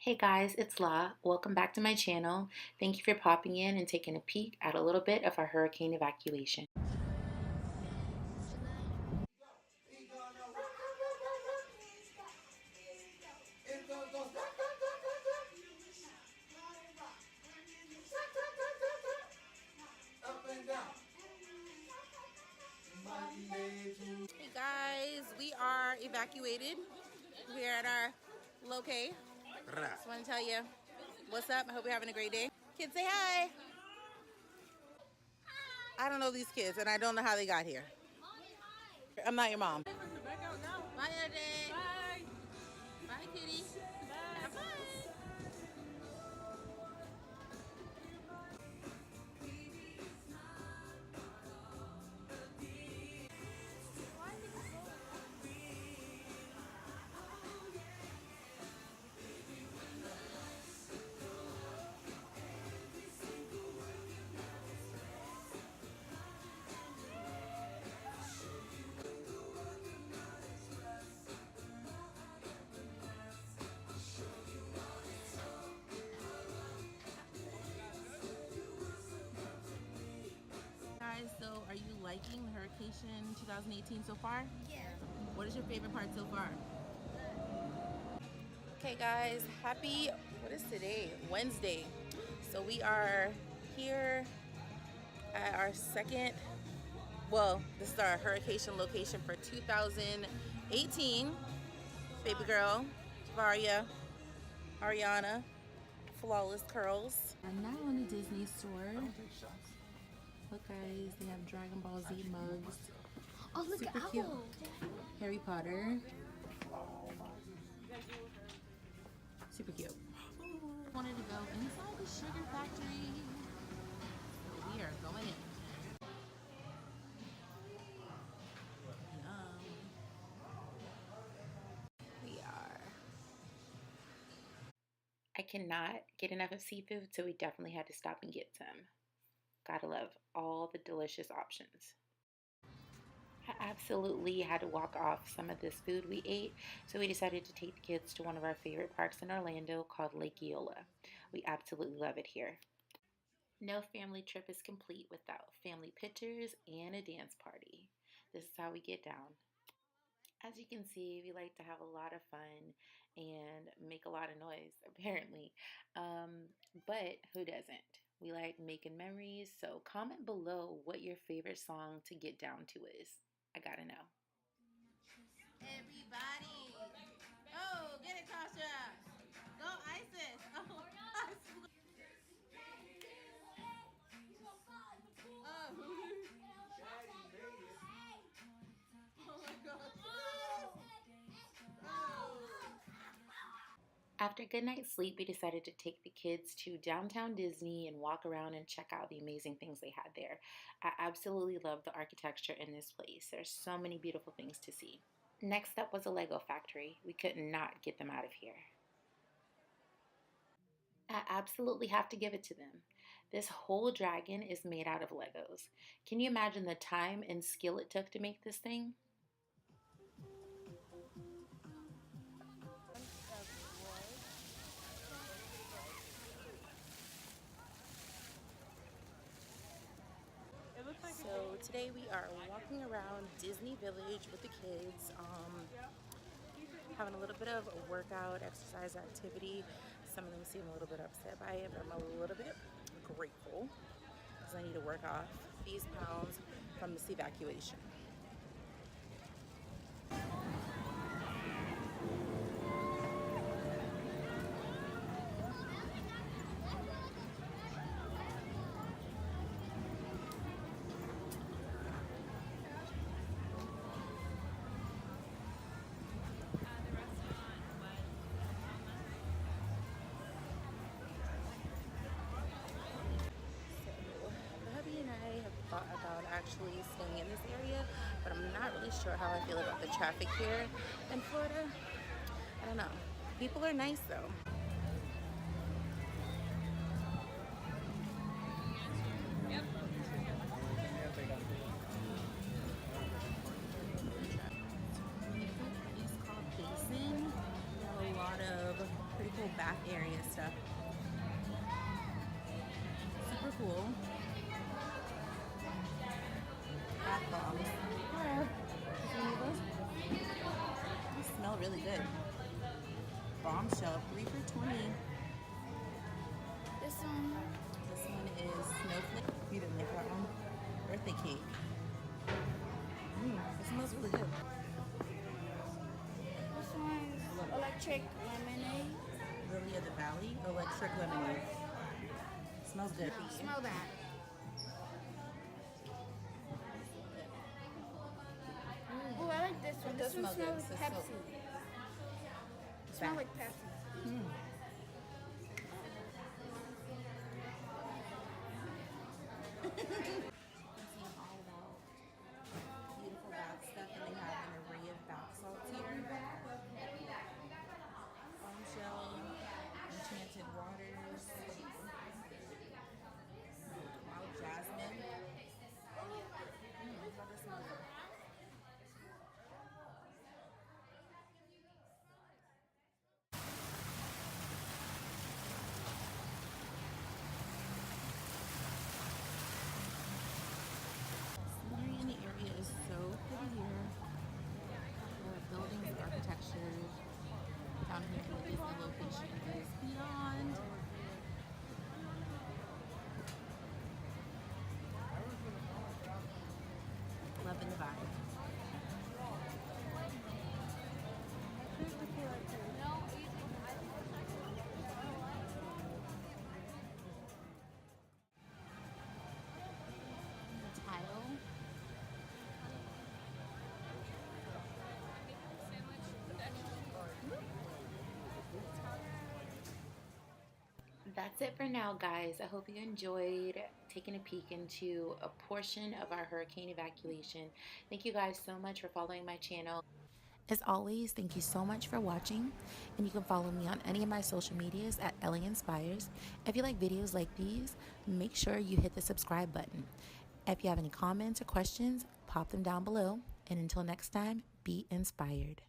Hey guys, it's La. Welcome back to my channel. Thank you for popping in and taking a peek at a little bit of our hurricane evacuation. Hey guys, we are evacuated. We're at our location. Just want to tell you what's up. I hope you're having a great day. Kids, say hi. I don't know these kids, and I don't know how they got here. I'm not your mom. Bye, Ade. Bye. Bye, kitty. Bye. Bye. Guys, so are you liking the Hurricane 2018 so far? Yeah. What is your favorite part so far? Okay guys, what is today? Wednesday. So we are here at our second, this is our hurricane location for 2018. Baby girl, Varia, Ariana, flawless curls. I'm now in the Disney store. Look guys, they have Dragon Ball Z mugs. Oh, look at Super cute. Owl. Harry Potter. Super cute. Wanted to go inside the sugar factory. So we are going in. We are. I cannot get enough of seafood, so we definitely had to stop and get some. Gotta love all the delicious options. I absolutely had to walk off some of this food we ate, so we decided to take the kids to one of our favorite parks in Orlando called Lake Eola. We absolutely love it here. No family trip is complete without family pictures and a dance party. This is how we get down. As you can see, we like to have a lot of fun and make a lot of noise, apparently. But who doesn't? We like making memories, so comment below what your favorite song to get down to is. I gotta know. Everybody. Oh, get it, Tasha. Go, Isis. Oh, Isis. Oh. Oh my gosh. Oh. After a good night's sleep, we decided to take the kids to downtown Disney and walk around and check out the amazing things they had there. I absolutely love the architecture in this place. There's so many beautiful things to see. Next up was a Lego factory. We could not get them out of here. I absolutely have to give it to them. This whole dragon is made out of Legos. Can you imagine the time and skill it took to make this thing? So today we are walking around Disney Village with the kids, having a little bit of a workout, exercise activity. Some of them seem a little bit upset by it, but I'm a little bit grateful because I need to work off these pounds from this evacuation. I have thought about actually staying in this area, but I'm not really sure how I feel about the traffic here in Florida. I don't know. People are nice though. It's called Basin. They have a lot of pretty cool bath area stuff. Super cool. Bath bombs. Yeah. They smell really good. Bombshell, 3 for $20. This one is snowflake. You didn't like that one? Birthday cake. It smells really good. This one's electric lemonade. Lily of the Valley, electric lemonade. Smells good. Smell that. Oh, I like this one. This one smell smells good. like Pepsi. It smells like Pepsi. All about beautiful bath stuff, and they have an array of bath salts here. Bombshell, enchanted waters, wild jasmine. How does it smell? Scenery in the area is so pretty here. The buildings, architecture, down here the Disney location is beyond. Loving the vibe. Tile. That's it for now, guys. I hope you enjoyed taking a peek into a portion of our hurricane evacuation. Thank you guys so much for following my channel. As always, thank you so much for watching, and you can follow me on any of my social medias at Ellie Inspires. If you like videos like these, make sure you hit the subscribe button. If you have any comments or questions, pop them down below. And until next time, be inspired.